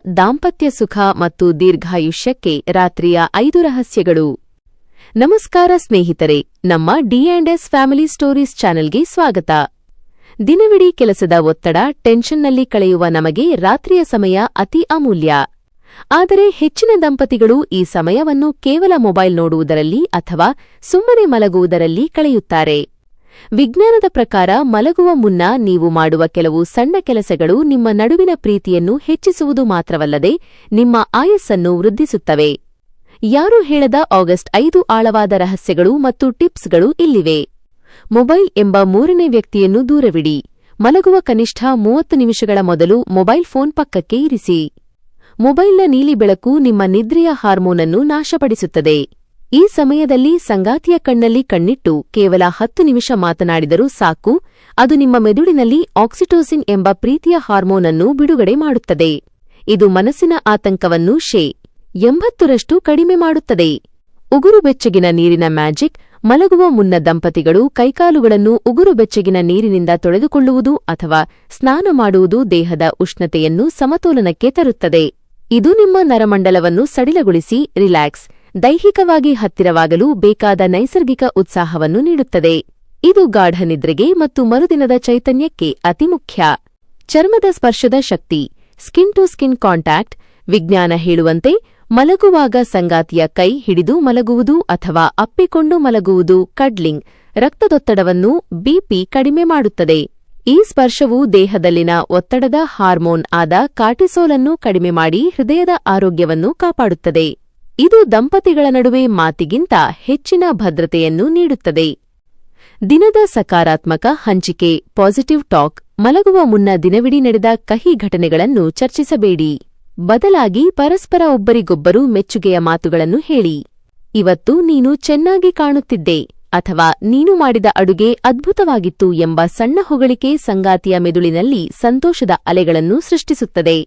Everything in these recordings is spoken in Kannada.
ದಾಂಪತ್ಯ ಸುಖ ಮತ್ತು ದೀರ್ಘಾಯುಷ್ಯಕ್ಕೆ ರಾತ್ರಿಯ 5 ರಹಸ್ಯಗಳು. ನಮಸ್ಕಾರ ಸ್ನೇಹಿತರೆ, ನಮ್ಮ ಡಿ&ಎಸ್ ಫ್ಯಾಮಿಲಿ ಸ್ಟೋರೀಸ್ ಚಾನೆಲ್ಗೆ ಸ್ವಾಗತ. ದಿನವಿಡೀ ಕೆಲಸದ ಒತ್ತಡ, ಟೆನ್ಷನ್ನಲ್ಲಿ ಕಳೆಯುವ ನಮಗೆ ರಾತ್ರಿಯ ಸಮಯ ಅತಿ ಅಮೂಲ್ಯ. ಆದರೆ ಹೆಚ್ಚಿನ ದಂಪತಿಗಳು ಈ ಸಮಯವನ್ನು ಕೇವಲ ಮೊಬೈಲ್ ನೋಡುವುದರಲ್ಲಿ ಅಥವಾ ಸುಮ್ಮನೆ ಮಲಗುವುದರಲ್ಲಿ ಕಳೆಯುತ್ತಾರೆ. ವಿಜ್ಞಾನದ ಪ್ರಕಾರ ಮಲಗುವ ಮುನ್ನ ನೀವು ಮಾಡುವ ಕೆಲವು ಸಣ್ಣ ಕೆಲಸಗಳು ನಿಮ್ಮ ನಡುವಿನ ಪ್ರೀತಿಯನ್ನು ಹೆಚ್ಚಿಸುವುದು ಮಾತ್ರವಲ್ಲದೆ ನಿಮ್ಮ ಆಯಸ್ಸನ್ನು ವೃದ್ಧಿಸುತ್ತವೆ. ಯಾರೂ ಹೇಳದ ಆಗಸ್ಟ್ 5 ಆಳವಾದ ರಹಸ್ಯಗಳು ಮತ್ತು ಟಿಪ್ಸ್ಗಳು ಇಲ್ಲಿವೆ. ಮೊಬೈಲ್ ಎಂಬ ಮೂರನೇ ವ್ಯಕ್ತಿಯನ್ನು ದೂರವಿಡಿ. ಮಲಗುವ ಕನಿಷ್ಠ 30 ನಿಮಿಷಗಳ ಮೊದಲು ಮೊಬೈಲ್ ಫೋನ್ ಪಕ್ಕಕ್ಕೆ ಇರಿಸಿ. ಮೊಬೈಲ್ನ ನೀಲಿ ಬೆಳಕು ನಿಮ್ಮ ನಿದ್ರೆಯ ಹಾರ್ಮೋನನ್ನು ನಾಶಪಡಿಸುತ್ತದೆ. ಈ ಸಮಯದಲ್ಲಿ ಸಂಗಾತಿಯ ಕಣ್ಣಲ್ಲಿ ಕಣ್ಣಿಟ್ಟು ಕೇವಲ 10 ನಿಮಿಷ ಮಾತನಾಡಿದರೂ ಸಾಕು, ಅದು ನಿಮ್ಮ ಮೆದುಳಿನಲ್ಲಿ ಆಕ್ಸಿಟೋಸಿನ್ ಎಂಬ ಪ್ರೀತಿಯ ಹಾರ್ಮೋನನ್ನು ಬಿಡುಗಡೆ ಮಾಡುತ್ತದೆ. ಇದು ಮನಸ್ಸಿನ ಆತಂಕವನ್ನು 80% ಕಡಿಮೆ ಮಾಡುತ್ತದೆ. ಉಗುರು ಬೆಚ್ಚಗಿನ ನೀರಿನ ಮ್ಯಾಜಿಕ್. ಮಲಗುವ ಮುನ್ನ ದಂಪತಿಗಳು ಕೈಕಾಲುಗಳನ್ನು ಉಗುರು ಬೆಚ್ಚಗಿನ ನೀರಿನಿಂದ ತೊಳೆದುಕೊಳ್ಳುವುದು ಅಥವಾ ಸ್ನಾನ ಮಾಡುವುದು ದೇಹದ ಉಷ್ಣತೆಯನ್ನು ಸಮತೋಲನಕ್ಕೆ ತರುತ್ತದೆ. ಇದು ನಿಮ್ಮ ನರಮಂಡಲವನ್ನು ಸಡಿಲಗೊಳಿಸಿ ರಿಲ್ಯಾಕ್ಸ್, ದೈಹಿಕವಾಗಿ ಹತ್ತಿರವಾಗಲು ಬೇಕಾದ ನೈಸರ್ಗಿಕ ಉತ್ಸಾಹವನ್ನು ನೀಡುತ್ತದೆ. ಇದು ಗಾಢ ನಿದ್ರೆಗೆ ಮತ್ತು ಮರುದಿನದ ಚೈತನ್ಯಕ್ಕೆ ಅತಿ ಮುಖ್ಯ. ಚರ್ಮದ ಸ್ಪರ್ಶದ ಶಕ್ತಿ. Skin to skin contact. ವಿಜ್ಞಾನ ಹೇಳುವಂತೆ ಮಲಗುವಾಗ ಸಂಗಾತಿಯ ಕೈ ಹಿಡಿದು ಮಲಗುವುದು ಅಥವಾ ಅಪ್ಪಿಕೊಂಡು ಮಲಗುವುದು ಕಡ್ಲಿಂಗ್ ರಕ್ತದೊತ್ತಡವನ್ನು ಬಿಪಿ ಕಡಿಮೆ ಮಾಡುತ್ತದೆ. ಈ ಸ್ಪರ್ಶವು ದೇಹದಲ್ಲಿನ ಒತ್ತಡದ ಹಾರ್ಮೋನ್ ಆದ ಕಾರ್ಟಿಸೋಲ್ ಅನ್ನು ಕಡಿಮೆ ಮಾಡಿ ಹೃದಯದ ಆರೋಗ್ಯವನ್ನು ಕಾಪಾಡುತ್ತದೆ. ಇದು ದಂಪತಿಗಳ ನಡುವೆ ಮಾತಿಗಿಂತ ಹೆಚ್ಚಿನ ಭದ್ರತೆಯನ್ನು ನೀಡುತ್ತದೆ. ದಿನದ ಸಕಾರಾತ್ಮಕ ಹಂಚಿಕೆ. Positive talk. ಮಲಗುವ ಮುನ್ನ ದಿನವಿಡೀ ನಡೆದ ಕಹಿ ಘಟನೆಗಳನ್ನು ಚರ್ಚಿಸಬೇಡಿ. ಬದಲಾಗಿ ಪರಸ್ಪರ ಒಬ್ಬರಿಗೊಬ್ಬರು ಮೆಚ್ಚುಗೆಯ ಮಾತುಗಳನ್ನು ಹೇಳಿ. ಇವತ್ತು ನೀನು ಚೆನ್ನಾಗಿ ಕಾಣುತ್ತಿದ್ದೆ ಅಥವಾ ನೀನು ಮಾಡಿದ ಅಡುಗೆ ಅದ್ಭುತವಾಗಿತ್ತು ಎಂಬ ಸಣ್ಣ ಹೊಗಳಿಕೆ ಸಂಗಾತಿಯ ಮೆದುಳಿನಲ್ಲಿ ಸಂತೋಷದ ಅಲೆಗಳನ್ನು ಸೃಷ್ಟಿಸುತ್ತದೆ.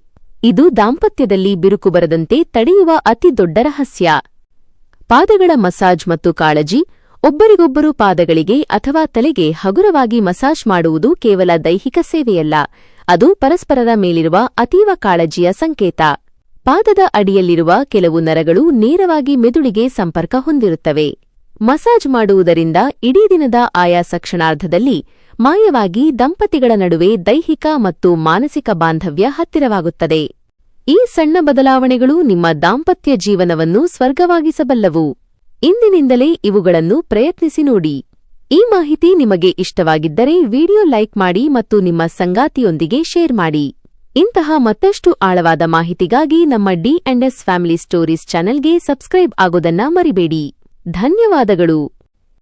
ಇದು ದಾಂಪತ್ಯದಲ್ಲಿ ಬಿರುಕು ಬರದಂತೆ ತಡೆಯುವ ಅತಿ ದೊಡ್ಡ ರಹಸ್ಯ. ಪಾದಗಳ ಮಸಾಜ್ ಮತ್ತು ಕಾಳಜಿ. ಒಬ್ಬರಿಗೊಬ್ಬರು ಪಾದಗಳಿಗೆ ಅಥವಾ ತಲೆಗೆ ಹಗುರವಾಗಿ ಮಸಾಜ್ ಮಾಡುವುದು ಕೇವಲ ದೈಹಿಕ ಸೇವೆಯಲ್ಲ, ಅದು ಪರಸ್ಪರರ ಮೇಲಿರುವ ಅತೀವ ಕಾಳಜಿಯ ಸಂಕೇತ. ಪಾದದ ಅಡಿಯಲ್ಲಿರುವ ಕೆಲವು ನರಗಳು ನೇರವಾಗಿ ಮೆದುಳಿಗೆ ಸಂಪರ್ಕ ಹೊಂದಿರುತ್ತವೆ. ಮಸಾಜ್ ಮಾಡುವುದರಿಂದ ಇಡೀ ದಿನದ ಆಯಾಸ ಕ್ಷಣಾರ್ಧದಲ್ಲಿ ಮಾಯವಾಗಿ ದಂಪತಿಗಳ ನಡುವೆ ದೈಹಿಕ ಮತ್ತು ಮಾನಸಿಕ ಬಾಂಧವ್ಯ ಹತ್ತಿರವಾಗುತ್ತದೆ. ಈ ಸಣ್ಣ ಬದಲಾವಣೆಗಳು ನಿಮ್ಮ ದಾಂಪತ್ಯ ಜೀವನವನ್ನು ಸ್ವರ್ಗವಾಗಿಸಬಲ್ಲವು. ಇಂದಿನಿಂದಲೇ ಇವುಗಳನ್ನು ಪ್ರಯತ್ನಿಸಿ ನೋಡಿ. ಈ ಮಾಹಿತಿ ನಿಮಗೆ ಇಷ್ಟವಾಗಿದ್ದರೆ ವಿಡಿಯೋ ಲೈಕ್ ಮಾಡಿ ಮತ್ತು ನಿಮ್ಮ ಸಂಗಾತಿಯೊಂದಿಗೆ ಶೇರ್ ಮಾಡಿ. ಇಂತಹ ಮತ್ತಷ್ಟು ಆಳವಾದ ಮಾಹಿತಿಗಾಗಿ ನಮ್ಮ ಡಿ&ಎಸ್ ಫ್ಯಾಮಿಲಿ ಸ್ಟೋರೀಸ್ ಚಾನೆಲ್ಗೆ ಸಬ್ಸ್ಕ್ರೈಬ್ ಆಗೋದನ್ನ ಮರಿಬೇಡಿ. ಧನ್ಯವಾದಗಳು.